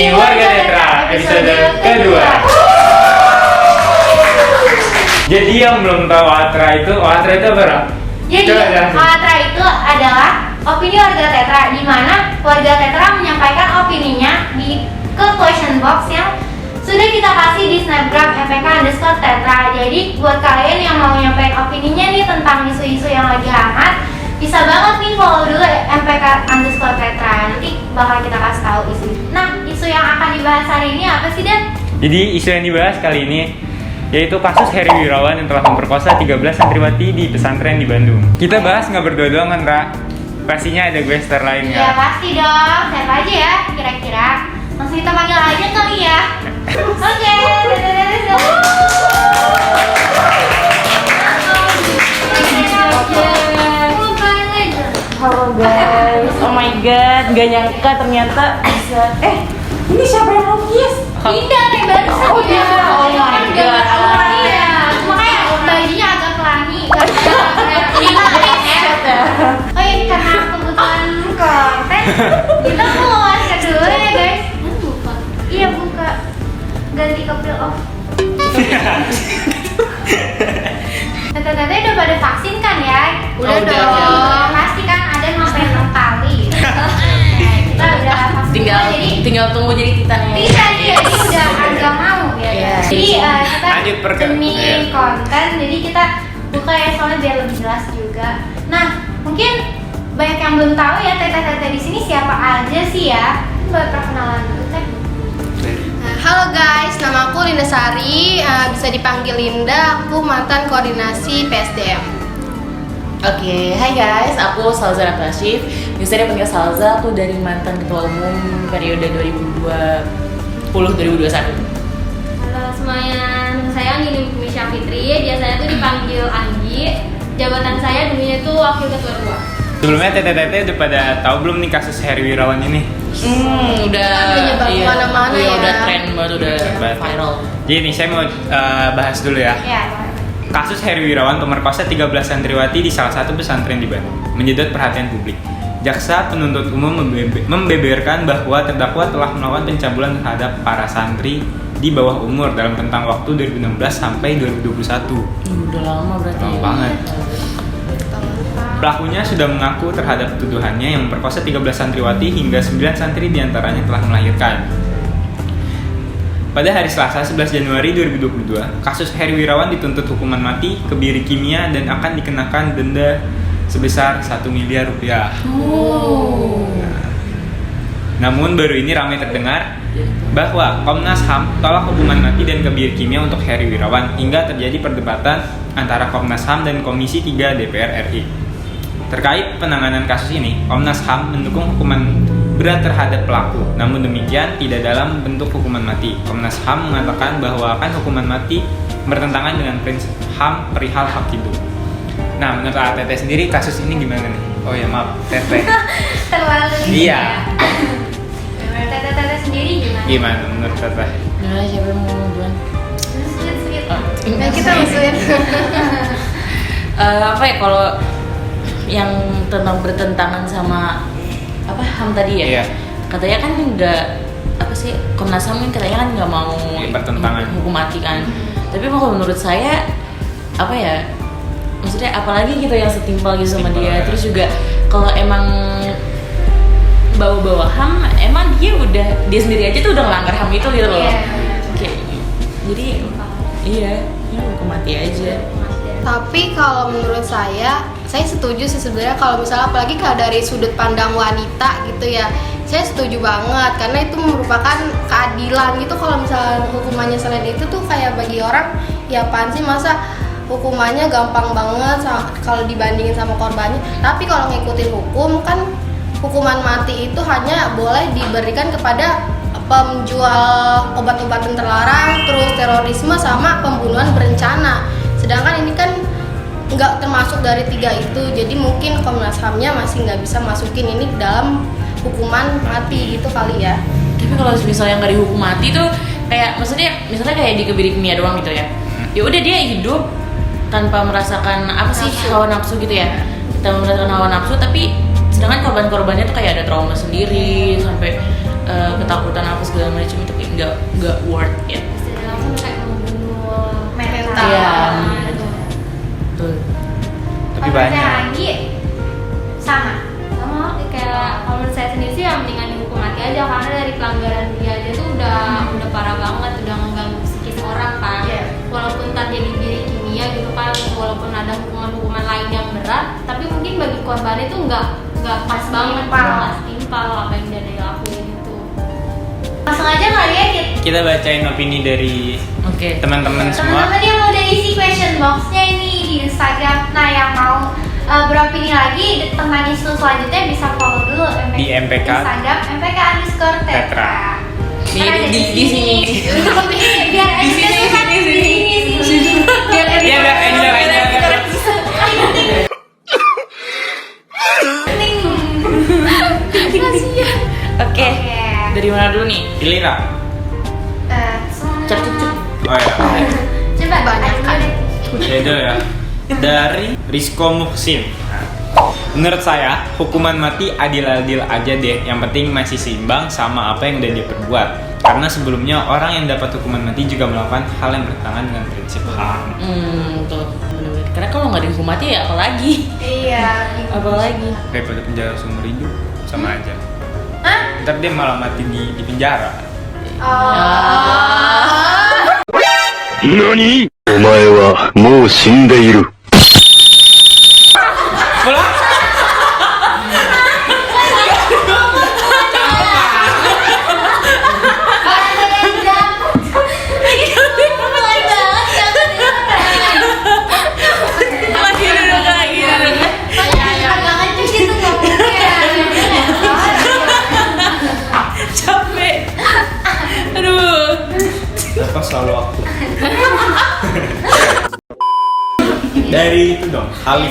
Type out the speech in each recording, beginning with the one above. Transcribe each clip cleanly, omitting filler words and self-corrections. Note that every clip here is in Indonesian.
Ini Warga Netra episode kedua. Jadi yang belum tahu Atra itu apa, Ra? Jadi Atra itu adalah opini warga Tetra, di mana warga Tetra menyampaikan opininya ke question box yang sudah kita kasih di snapgram mpk_tetra. Jadi buat kalian yang mau nyampein opininya nih tentang isu-isu yang lagi hangat, bisa banget nih follow dulu mpk_tetra. Nanti bakal kita kasih tahu isu. Nah, isu yang akan dibahas hari ini apa sih, Dan? Jadi isu yang dibahas kali ini yaitu kasus Heri Wirawan yang telah memperkosa 13 santriwati di pesantren di Bandung. Kita bahas nggak berdua doang kan, Ra? Pastinya ada guest star lain Ya kan? pasti dong, siapa aja ya kira-kira? Langsung kita panggil aja kali ya. Oke, Halo guys, oh my god, gak nyangka ternyata bisa. Ini siapa yang lukis? Indah nih barusan. Oh iya, oh my god. Iya, makanya bajunya agak pelangi. Oh iya, karena kebutuhan konten, kita mau masker dulu ya guys. Iya buka, ganti ke peel off. Tete-tete udah pada vaksin kan ya? Udah dong. Pasti kan ada yang sampai 6 kali. Kita udah vaksin Tinggal tunggu jadi titannya. Titan ya, jadi udah agak mau ya. Iya. Jadi kita Lanjut demi konten, jadi kita buka ya soalnya biar lebih jelas juga. Nah, mungkin banyak yang belum tahu ya tete-tete di sini siapa aja sih ya? Buat perkenalan dulu teh. Halo guys, nama aku Linda Sari, bisa dipanggil Linda, aku mantan koordinasi PSDM. Oke, hai guys, aku Salza Rasyif. Bisa dipanggil Salza, aku dari mantan ketua umum periode 2020-2021. Halo semuanya, nama saya Nini Misha Fitri, biasanya tuh dipanggil Anggi. Jabatan saya dulunya tuh wakil ketua 2. Sebelumnya Tete-Tete udah pada tahu belum nih kasus Heri Wirawan ini? Udah nyebar kemana-mana ya. Udah tren banget, udah Tren. viral. Jadi nih saya mau bahas dulu ya. Ya. Kasus Heri Wirawan pemerkosa 13 santriwati di salah satu pesantren di Bandung menyedot perhatian publik. Jaksa penuntut umum membeberkan bahwa terdakwa telah melakukan pencabulan terhadap para santri di bawah umur dalam rentang waktu 2016 sampai 2021. Udah lama berarti. Lama banget. Pelakunya sudah mengaku terhadap tuduhannya yang memperkosa 13 santriwati hingga 9 santri diantaranya telah melahirkan. Pada hari Selasa 11 Januari 2022, kasus Heri Wirawan dituntut hukuman mati, kebiri kimia, dan akan dikenakan denda sebesar 1 miliar rupiah. Namun baru ini ramai terdengar bahwa Komnas HAM tolak hukuman mati dan kebiri kimia untuk Heri Wirawan hingga terjadi perdebatan antara Komnas HAM dan Komisi 3 DPR RI. Terkait penanganan kasus ini, Komnas HAM mendukung hukuman berat terhadap pelaku. Namun demikian, tidak dalam bentuk hukuman mati. Komnas HAM mengatakan bahwa akan hukuman mati bertentangan dengan prinsip HAM perihal hak hidup. Nah, menurut Tete sendiri kasus ini gimana nih? Oh ya maaf, Tete. Terlalu Iya. Tete-tete sendiri gimana? Gimana menurut Tete? Nah, siapa yang mau duluan? Sweet. Nah, kita musuhin. Apa ya kalau yang tentang bertentangan sama apa HAM tadi ya? Iya. Katanya kan nggak apa sih, Komnas HAM kan katanya kan nggak mau Bertentangan. hukum mati kan. Tapi kalau menurut saya apa ya? Maksudnya apalagi gitu yang setimpal gitu sama Setimpal, dia. ya. Terus juga kalau emang bawa-bawa HAM, emang dia sendiri aja tuh udah ngelanggar HAM itu gitu loh. Iya. Kayak, jadi iya, ya hukum mati aja. Tapi kalau menurut saya setuju sih sebenarnya kalau misalnya apalagi kalau dari sudut pandang wanita gitu ya, saya setuju banget karena itu merupakan keadilan gitu. Kalau misalnya hukumannya selain itu tuh kayak bagi orang ya apaan sih, masa hukumannya gampang banget kalau dibandingin sama korbannya. Tapi kalau ngikutin hukum kan hukuman mati itu hanya boleh diberikan kepada penjual obat-obatan terlarang, terus terorisme sama pembunuhan berencana. Sedangkan ini kan nggak termasuk dari 3 itu, jadi mungkin Komnas HAM-nya masih nggak bisa masukin ini dalam hukuman mati gitu kali ya. Tapi kalau misalnya nggak dihukum mati tuh kayak misalnya kayak di kebiri kimia doang gitu ya. Ya udah dia hidup tanpa merasakan apa sih hawa nafsu gitu ya. Kita merasakan hawa nafsu tapi sedangkan korban-korbannya tuh kayak ada trauma sendiri sampai ketakutan apa segala macam itu kayak nggak worth it. Istilahnya langsung kayak membunuh Mental. Iya. Betul. Tapi Kalau banyak. saya lagi sama. sama kayak kalau menurut saya sendiri sih yang mendingan dihukum mati aja, karena dari pelanggaran dia aja tuh udah parah banget, udah mengganggu psikis orang kan. Iya. Walaupun tadi di kimia gitu kan, walaupun ada hukuman lain yang berat, tapi mungkin bagi korban itu nggak pas banget, nggak setimpal apa yang dia lakuin itu. Langsung aja kali ya Kita bacain opini dari Oke. teman-teman semua. teman-teman yang udah isi question boxnya ini di Instagram. Nah yang mau beropini lagi tentang isu selanjutnya bisa follow dulu Di MPK. Instagram MPK_Tetra. Tetra. Di sini. Biar Di sini, di sini. Biar Iya, biar Angel. Oke. Dari mana dulu nih? Pilih Ra. Cek. Oh ya. Coba Banyak kan. Beda ya. Dari Rizko Muhsin. Menurut saya, hukuman mati adil-adil aja deh. Yang penting masih seimbang sama apa yang udah dia perbuat. Karena sebelumnya orang yang dapat hukuman mati juga melakukan hal yang bertentangan dengan prinsip HAM. Betul. Bener-bener. Karena kalau nggak dihukum mati ya apalagi? Iya. Apalagi? Daripada penjara seumur hidup, sama aja. Hah? Ntar dia malah mati di penjara. Oh. 何お前はもう死んでいる。 Pulang. Lagi duduk lagi. Capek. Aduh. Kenapa selalu aku? Dari itu dong, Alif.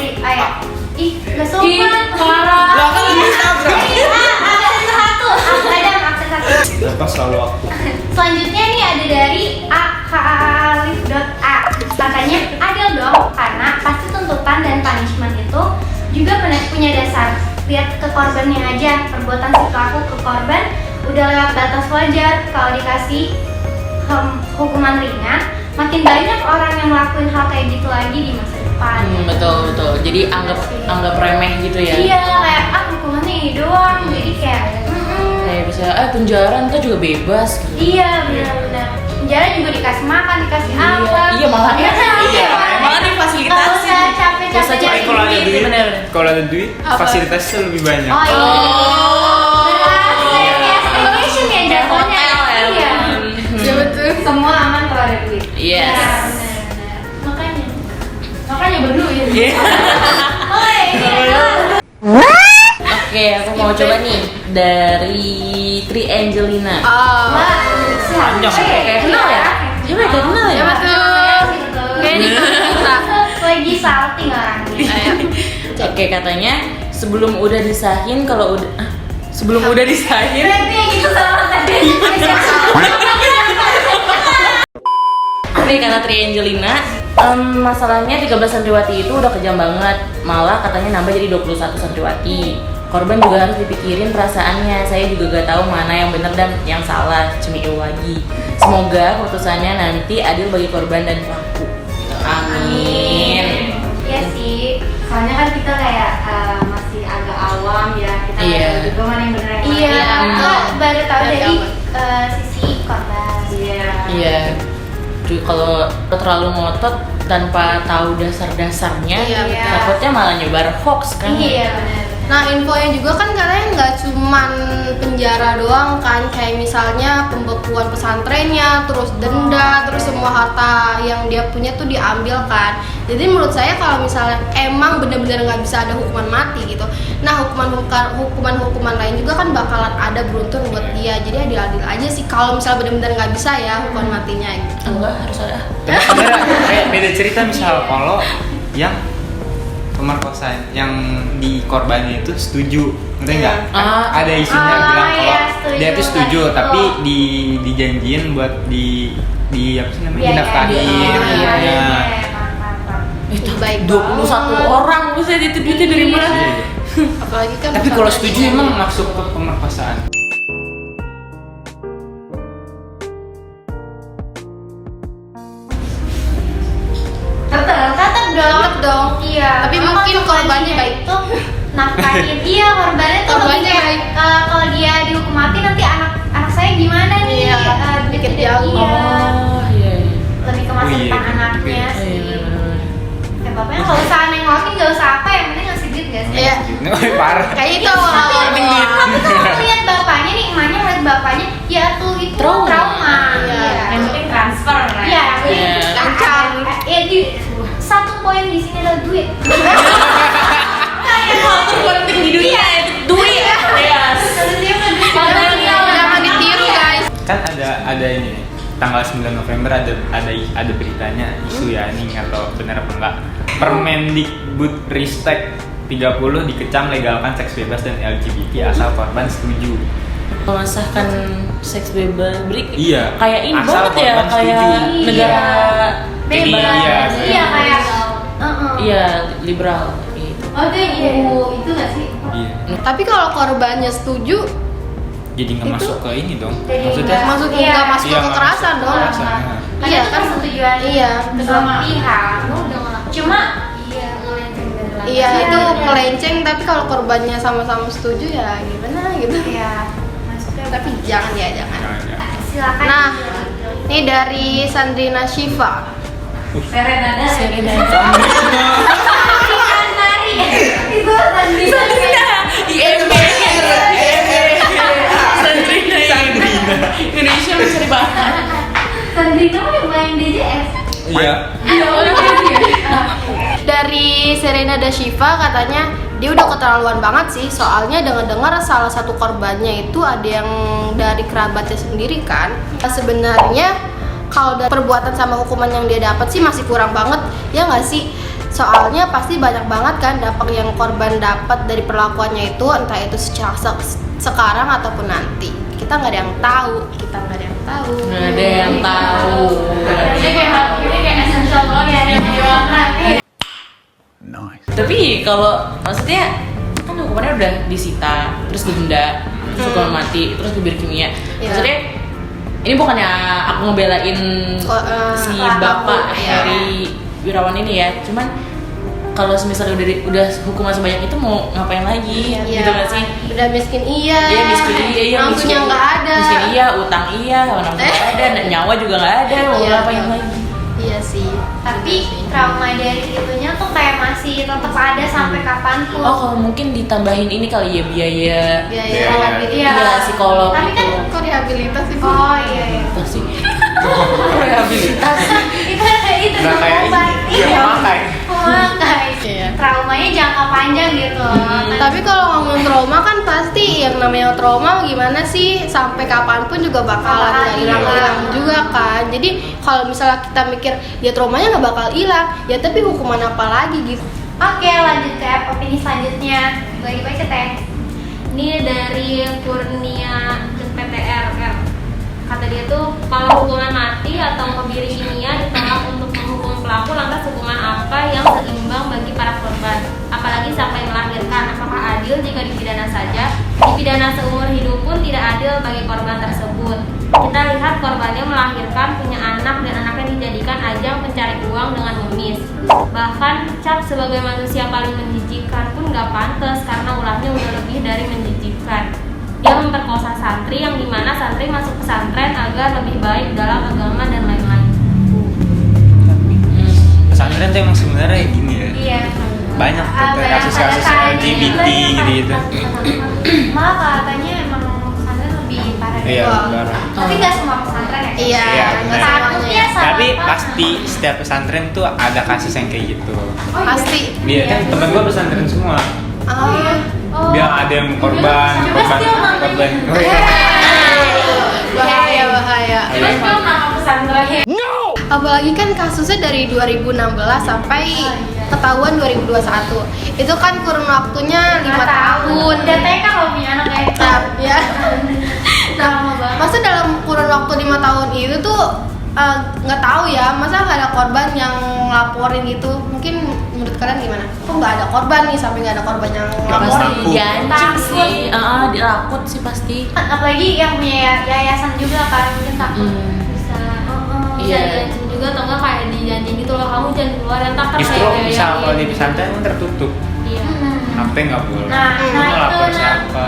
Ih, gak sopan. parah. Lah kan lebih sabrak. Aksen satu. Aksen satu. Kenapa selalu aku? Selanjutnya nih ada dari akalif.a. Katanya adil dong karena pasti tuntutan dan punishment itu juga punya dasar. Lihat ke korbannya aja, perbuatan si pelaku ke korban udah lewat batas wajar. Kalau dikasih hukuman ringan, makin banyak orang yang ngelakuin hal kayak gitu lagi di masa depan. Betul. Jadi anggap remeh gitu ya. Iya, kayak hukumannya ini doang. Jadi kayak Kayak bisa penjara ntar juga bebas. iya benar-benar. Penjara juga dikasih makan, dikasih apa? Iya malah Iya, iya. Malah difasilitasi. Nggak usah capek-capek Nggak usah nyari capek. Kalau ada duit, Bener. kalau ada duit, fasilitasnya lebih banyak. Oh iya. Berasa ya kayak staycation ya jatuhnya. Hotel ya. Iya. Iya betul. Semua aman kalau ada duit. Yes. Iya, benar. Makanya berduit. Iya. Oh iya. Oke, aku mau coba nih dari Tri Angelina. Wah, Panjang. Kayak kenal ya? Coba kayak kenal ya? Iya betul. Kayak di kita. Lagi salting orangnya. Oke, katanya sebelum udah disahin sebelum udah disahin Berarti yang gitu sama tadi. Nih kata Tri Angelina, masalahnya 13 santriwati itu udah kejam banget. Malah katanya nambah jadi 21 santriwati. Korban juga harus dipikirin perasaannya. Saya juga gak tahu mana yang benar dan yang salah. Cemiu lagi. Semoga keputusannya nanti adil bagi korban dan pelaku. Amin. Iya sih. Soalnya kan kita kayak masih agak awam ya. Kita nggak Iya. tahu juga mana yang benar yang mana. Iya. Kita baru tahu Dari dari awal. sisi korban. Iya. Iya. Jadi kalau terlalu ngotot tanpa tahu dasar-dasarnya, Iya, betul. takutnya malah nyebar hoax kan? Iya benar. Nah infonya juga kan katanya nggak cuman penjara doang kan, kayak misalnya pembekuan pesantrennya, terus denda, terus semua harta yang dia punya tuh diambil kan. Jadi menurut saya kalau misalnya emang benar-benar nggak bisa ada hukuman mati gitu, nah hukuman lain juga kan bakalan ada beruntun buat dia. Jadi adil-adil aja sih kalau misalnya benar-benar nggak bisa ya hukuman matinya gitu. Enggak harus ada. Tapi sebenarnya kayak beda cerita misal kalau yang pemerkosaan yang di korbannya itu setuju, ngerti nggak? Ah. Ada isunya Ah, bilang kalau iya, setuju. dia tuh setuju, Tadi tapi tuh. dijanjiin buat di apa sih namanya? Iya, Daftarin. iya, Ya. iya, iya, paham. Itu Baik 21 banget. orang, buset itu duitnya dari mana? Iya. Apalagi kan Tapi kalau pesantren setuju ini. emang masuk ke pemerkosaan. korbannya baik. itu nafkahin. Iya, korbannya tuh Korbannya lebih kayak, baik. kalau dia dihukum mati nanti anak saya gimana nih? Iya, dikit jauh. Iya. Oh iya. Lebih ke masa Oh, iya, depan gitu. anaknya Oh, sih. iya, benar-benar. Ya bapaknya nggak usah nengokin, nggak usah apa, yang penting ngasih duit nggak sih? Iya. Wih, parah. Kayak itu Tapi kalau ngeliat bapaknya nih, emaknya ngeliat bapaknya, ya tuh itu trauma. Iya. Yang penting transfer lah. Iya, Iya. lancar. Ya di satu poin di sini adalah duit. Penting di dunia itu duit. Yes. Jangan ditiru guys. Kan ada ini nih, tanggal 9 November ada beritanya isu ya, ini nggak tahu benar apa enggak. Permendikbudristek 30 dikecam legalkan seks bebas dan LGBT asal korban setuju. Memasahkan seks bebas Iya, kayak ini asal banget ya, korban kayak setuju. negara Bebas. Iya, Iya kayak. iya liberal gitu. Oh itu yang itu nggak sih? Iya. Tapi kalau korbannya setuju, Jadi nggak Itu- masuk ke ini dong. Jadi Maksudnya nggak- masuk Iya. nggak masuk Iya, ke nggak kekerasan masuk dong. kekerasan. Nah. Kan Iya, itu kan? persetujuan Iya. kedua pihak. Cuma Iya, ngelenceng dari lain. Iya Iya, itu iya. melenceng, tapi kalau korbannya sama-sama setuju ya gimana gitu. ya masuknya. Tapi jangan ya jangan. Jangan, ya. Silakan. Nah, ini dari Sandrina Shiva. Serenada. Mari. Itu tadi. IMB. Sandrina. Indonesia mencari bahan. Sandrina yang main DJS. Iya. Dari Serena da Shiva katanya dia udah keterlaluan banget sih, soalnya dengar-dengar salah satu korbannya itu ada yang dari kerabatnya sendiri kan. Sebenarnya kalau dari perbuatan sama hukuman yang dia dapat sih masih kurang banget, ya nggak sih? Soalnya pasti banyak banget kan dampak yang korban dapat dari perlakuannya itu, entah itu secara sekarang ataupun nanti. Kita nggak ada yang tahu, Nggak ada yang tahu. Ini kayak essential banget ya. Tapi kalau maksudnya kan hukumannya udah disita, terus didenda, terus hukuman mati, terus diberi kimia. Iya. Maksudnya ini bukannya aku ngebelain si bapak iya. dari Wirawan ini ya, cuman kalau misalnya udah hukuman sebanyak itu mau ngapain lagi, Iya. gitu nggak sih? Udah miskin iya. Iya miskin iya, Nafsunya nggak ada. Miskin iya, utang iya, nafsu nggak ada, nyawa juga nggak ada, mau Iya, ngapain iya. lagi? Iya sih. Tapi trauma dari itunya tuh kayak masih tetap ada sampai kapanpun. Oh kalau mungkin ditambahin ini kali ya biaya Iya Iya, iya. psikolog Tapi kan gitu. Kok rehabilitas sih? oh iya iya. Apa sih? Rehabilitas. itu Nggak kayak obat. ini. Iya, pemakai. Pemakai. Iya. Traumanya jangka panjang gitu. Tapi kalau ngomong trauma kan pasti yang namanya trauma gimana sih, sampai kapanpun juga bakalan nggak hilang-hilang juga kan. Jadi kalau misalnya kita mikir dia traumanya nggak bakal hilang, ya tapi hukuman apa lagi gitu. Oke, lanjut ke opini selanjutnya. Lagi baca teh. Ini dari Kurnia PTR kan. Kata dia tuh kalau hukuman mati atau kebiri kimia ditolak untuk menghukum pelaku, lantas hukuman apa yang seimbang bagi para korban? Apalagi sampai melahirkan. Apakah adil jika dipidana saja? Dipidana seumur hidup pun tidak adil bagi korban tersebut. Kita lihat korbannya melahirkan, punya anak, dan anaknya dijadikan ajang pencari uang dengan ngemis. Bahkan cap sebagai manusia paling menjijikkan pun gak pantas karena ulahnya udah lebih dari menjijikkan. Dia memperkosa santri yang dimana santri masuk pesantren agar lebih baik dalam agama dan lain-lain. Pesantren tuh emang sebenarnya gini ya. Iya. Banyak tuh Ada yang kasus-kasus pada LGBT saat gitu-gitu. Malah katanya emang pesantren lebih parah dari Iya, gua. parah. Tapi nggak semua pesantren ya. Iya, Iya, nggak benar. Takutnya semuanya. sama Tapi apa? pasti setiap pesantren tuh ada kasus yang kayak gitu. Pasti. Dia kan temen gua pesantren semua. Ah, Oh. Bilang ada yang korban. Coba spill namanya. Korban. Oh, iya. bahaya. Terus belum nama pesantrennya. Apalagi kan kasusnya dari 2016 sampai ketahuan 2021. Itu kan kurun waktunya 5 tahun. Udah TK kalau punya anak kayak gitu. Nah, ya. Lama banget. Masa dalam kurun waktu 5 tahun itu tuh nggak tahu ya, masa nggak ada korban yang ngelaporin gitu? Mungkin menurut kalian gimana? Kok nggak ada korban nih, sampai nggak ada korban yang Pasti ngelaporin? diancam sih, dirakut sih pasti. Apalagi yang punya yayasan juga kan, mungkin takut bisa. Bisa Iya. dijanjin juga atau enggak kayak dijanjin gitu loh, kamu jangan keluar, entar Justru kayak misal kalau di pesantren kan tertutup. Iya. HP nggak boleh. Nah, Lu nah, mau itu, lapor nah. siapa?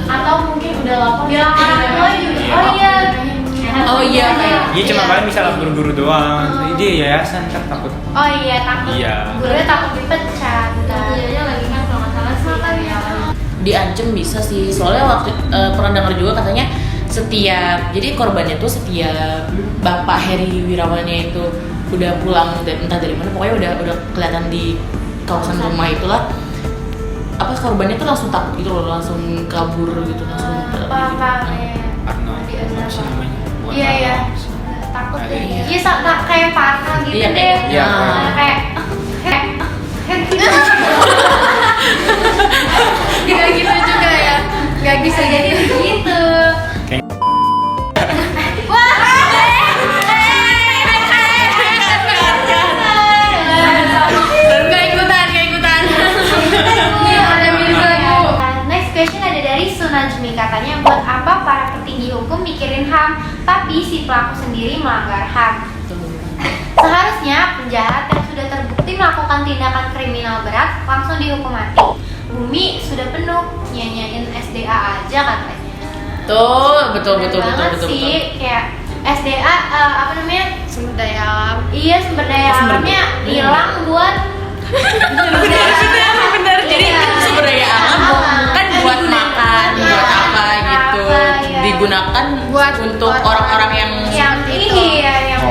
Atau mungkin udah lapor Bilang orang tua juga. Iya. Oh iya. Oh iya, kayak Iya cuma kalian bisa lapor guru doang. Dia yayasan kan takut. Oh iya, takut. Iya. Gurunya takut dipecat. Iya lagi kan kalau nggak salah sih. Makanya. diancam bisa sih. Soalnya waktu pernah dengar juga katanya setiap jadi korbannya tuh setiap Bapak Heri Wirawannya itu udah pulang entah dari mana, pokoknya udah kelihatan di kawasan rumah itulah, apa korbannya tuh langsung takut gitu loh, langsung kabur gitu, langsung Apa? Arno. Apa sih namanya? Bukan Iya iya. Arno. Takut Ada, deh. iya. Iya sama kayak Parno gitu Iya, deh. Iya, Kayak Gak gitu juga ya. Gak bisa jadi begitu. Gak ikutan. Next question ada dari Sunajmi, katanya buat apa para petinggi hukum mikirin HAM tapi si pelaku sendiri melanggar HAM. Seharusnya penjahat yang sudah terbukti melakukan tindakan kriminal berat langsung dihukum mati. Bumi sudah penuh, nyanyain SDA aja katanya. Tuh, betul Banget sih, kayak SDA apa namanya? Sumber daya alam. Iya, sumber daya alamnya hilang buat bener. Jadi Iya. sumber daya alam kan buat makan, Iya. buat apa gitu, Apa, iya. digunakan Buat untuk orang-orang orang-orang yang iya yang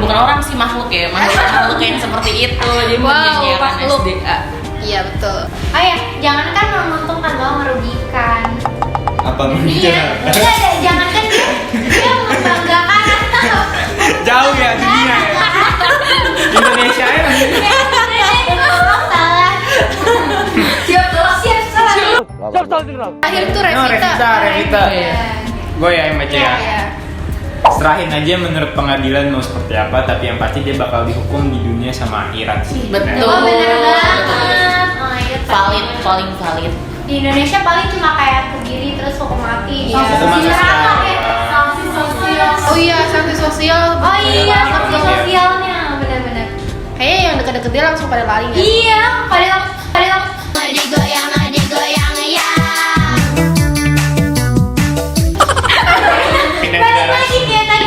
bukan orang sih, makhluk ya, makhluk yang seperti itu. Jadi Wow, menyanyiakan makhluk. SDA. Iya betul. Oh ya, jangankan menguntungkan loh, merugikan. Apa Iya, jangankan dia membanggakan atau Jauh ya dunia ya. Indonesia ya. salah. Siap salah. Akhir tuh No, Revita. Iya. Gue ya yang baca ya. Iya. Serahin aja menurut pengadilan mau seperti apa, tapi yang pasti dia bakal dihukum di dunia sama akhirat sih. Betul. Oh bener banget. Betul. Oh iya. Valid, paling valid. Di Indonesia paling cuma kayak kebiri terus hukum mati. Iya. Hukuman Di neraka sosial. ya. Sanksi sosial. Oh iya, sanksi sosial. Oh iya, sanksi Iya. sosialnya benar-benar. Kayaknya yang deket-deket dia langsung pada lari ya. Iya, pada Pindah balik negara. lagi dia tadi.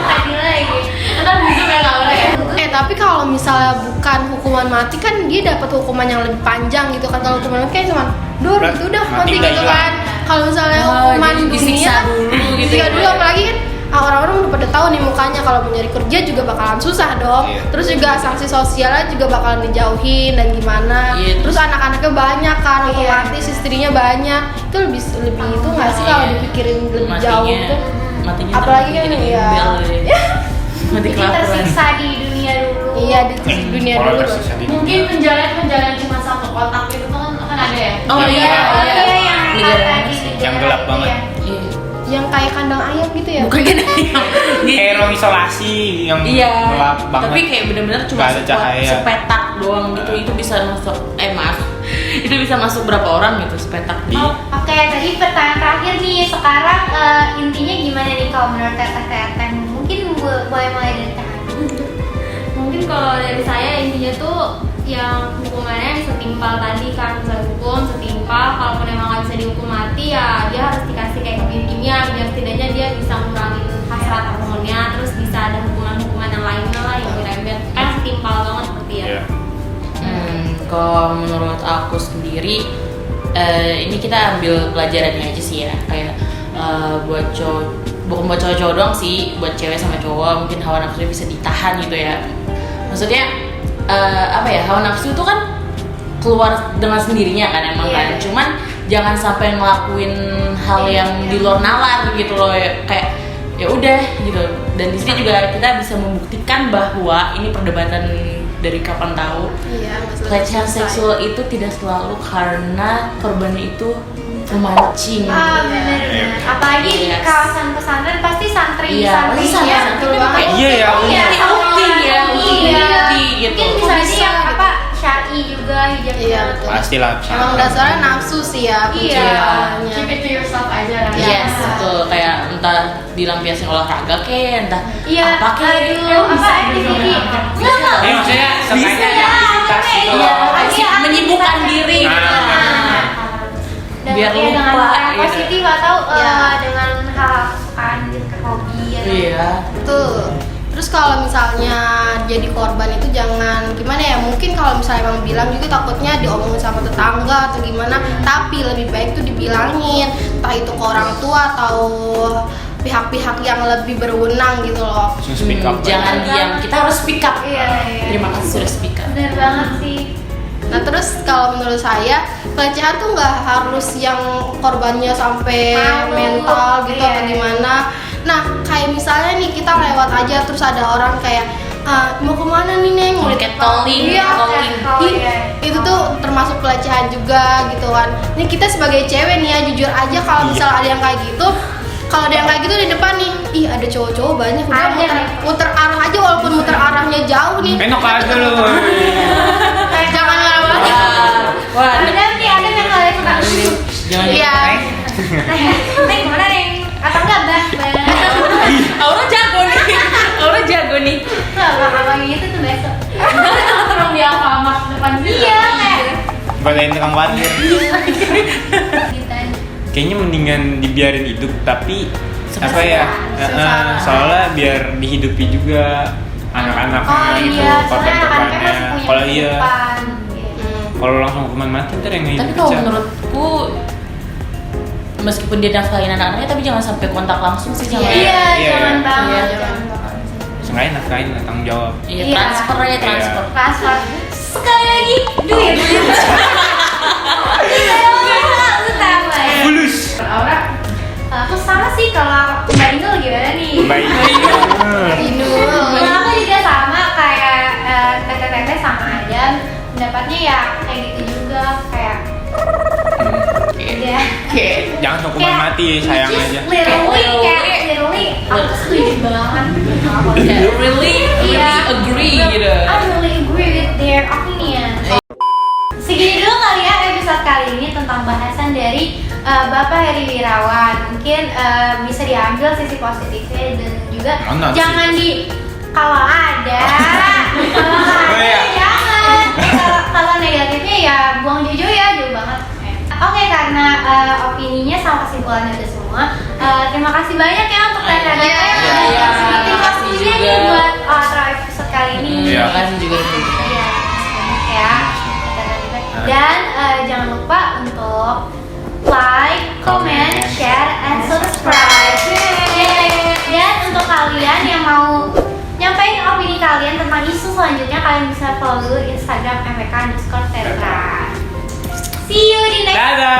Tadi lagi. Kan gitu kan Laura ya. Tapi kalau misalnya bukan hukuman mati kan dia dapat hukuman yang lebih panjang gitu kan. Kalau hukuman mati kayak cuma dur gitu udah Mati mati udah gitu hilang. kan. Kalau misalnya Oh, hukuman jadi disiksa dunia dulu gitu disiksa ya. dulu, apalagi kan orang-orang udah pada tahu nih mukanya, kalau mau nyari kerja juga bakalan susah dong. Iya. Terus juga sanksi sosialnya juga bakalan dijauhin dan gimana. Iya, Terus anak-anaknya banyak kan, Iya. otomatis istrinya banyak. Itu lebih itu nggak sih kalau Iya. dipikirin lebih jauh tuh. Matinya Apalagi kan jadi ya. gembel ya. Mati Jadi kelaparan. tersiksa di dunia dulu. Iya di dunia Kalau dulu. tersisa di Mungkin dunia. penjara cuma satu kotak itu kan ada ya. Oh Oh iya, yang Negara tadi Yang gelap banget. Iya. Iya. Yang kayak kandang ayam gitu ya. Bukan kan? Kayak ruang isolasi yang Iya. gelap banget. Tapi kayak bener-bener cuma Nggak ada cahaya. sepetak doang gitu. Itu bisa masuk itu bisa masuk berapa orang gitu sepetak di. Oh, oke, tadi pertanyaan terakhir nih. Sekarang intinya gimana nih kalau menurut teteh? Mungkin boleh mulai dari Teh. Mungkin kalau dari saya intinya tuh yang hukumannya setimpal tadi kan, misalnya hukum setimpal, kalaupun emang nggak bisa dihukum mati ya dia harus dikasih kayak kebiri kimia biar setidaknya dia bisa ngurangin hasrat hormonnya, terus bisa ada hukuman-hukuman yang lainnya lah yang dirembet kan setimpal banget seperti ya. Iya. Kalau menurut aku sendiri, ini kita ambil pelajarannya aja sih ya, kayak buat cowok, bukan buat cowok-cowok doang sih, buat cewek sama cowok mungkin hawa nafsunya bisa ditahan gitu ya. Maksudnya apa ya, hawa nafsu itu kan keluar dengan sendirinya kan emang Iya. kan, cuman jangan sampai ngelakuin hal yang di luar nalar gitu loh, kayak ya udah gitu. Dan di sini juga kita bisa membuktikan bahwa ini perdebatan dari kapan tahu, Iya, pelecehan seksual itu tidak selalu karena korbannya itu memancing. Benar-benar. Apalagi di Yes. kawasan pesantren pasti Iya, pasti santrinya. santri banget. Iya ya. Iya, Bukti ya, iya. bukti gitu. Mungkin bisa aja yang apa syar'i juga hijabnya. Iya, betul. Pastilah. Emang dasarnya nafsu sih ya. Iya. pencitraannya. Keep it to yourself aja lah. Yes, betul. Kayak entah dilampiasin olahraga kek, entah Iya. apa kek. Aduh, apa activity? Enggak. Maksudnya Bisa sekalian aktivitas gitu. Iya, Iya, menyibukkan aktivitas diri gitu. gitu. Nah, Biar ya, dengan lupa, hal yang gitu. positif atau Iya. dengan hal kesukaan gitu, ke hobi atau Iya. Betul. Terus kalau misalnya jadi korban itu jangan gimana ya, mungkin kalau misalnya emang bilang juga takutnya diomongin sama tetangga atau gimana, tapi lebih baik tuh dibilangin, entah itu ke orang tua atau pihak-pihak yang lebih berwenang gitu loh. Langsung speak up. Jangan diam, kita harus speak up. Iya, iya. Terima kasih sudah speak up. Bener banget sih. Nah terus kalau menurut saya pelecehan tuh nggak harus yang korbannya sampai Malu. mental gitu Iya. atau gimana. Nah kayak misalnya nih kita lewat aja terus ada orang kayak mau kemana nih Neng? Mau Catcalling, Iya, catcalling. Ih, itu tuh termasuk pelecehan juga gitu kan. Ini kita sebagai cewek nih ya jujur aja kalau misal ada yang kayak gitu, kalau ada yang kayak gitu di depan nih, ih ada cowok-cowok banyak udah Ada. muter arah aja walaupun muter arahnya jauh nih. Enak aja lu. Jangan lari-lari. Wah, Ada nih, ada yang kalian suka. jangan Iya. Neng, kemana Neng? Atau enggak, Bah? Aura jago nih. Aura jago nih. Enggak, abang itu tuh besok. Orang di Alfamart depan Iya, kayak Balain tukang parkir. gitu aja. Kayaknya mendingan dibiarin hidup, tapi Sebenarnya apa ya? sengsara. Soalnya biar dihidupi juga anak-anaknya Oh gitu, iya, soalnya anak-anaknya korban-korbannya. masih punya Kalau iya, kehidupan. kalau langsung hukuman mati ntar yang Tapi hidup kalau pecah. menurutku meskipun dia nafkahin anak-anaknya tapi jangan sampai kontak langsung sih sama Iya, Iya, jangan iya. banget. Iya. Jangan banget. Sengaja nafkain lah, tanggung jawab. Iya, Iya. transfer aja transfer. Transfer. Sekali lagi, duit. Lu tahu ya. Fulus. Aura, aku sama sih kalau Mbak Inul gimana nih? Baik. Kalau aku juga sama kayak tete-tete sama aja. Pendapatnya ya kayak gitu juga kayak ya. Jangan hukuman mati, sayang aja. Literally, aku tuh setuju banget. Yeah, really Iya. agree gitu. I really agree with their opinion. Segini dulu kali ya episode kali ini tentang bahasan dari Bapak Heri Wirawan. Mungkin bisa diambil sisi positifnya dan juga Mana jangan kalau ada Oh, iya. jangan. Kalau negatifnya ya buang jauh ya, jauh banget. Oke, karena opininya sama kesimpulannya udah semua. Terima kasih banyak ya untuk Tete-Tete Iya, yang iya, udah terima sempetin kasih waktunya nih juga. buat episode kali ini. Iya. Terima kasih juga udah menonton. Iya, banyak ya. Dan jangan lupa untuk like, comment, share, and subscribe. Yeay. Dan untuk kalian yang mau nyampein opini kalian tentang isu selanjutnya, kalian bisa follow Instagram mpk_tetra. See you di next Dadah.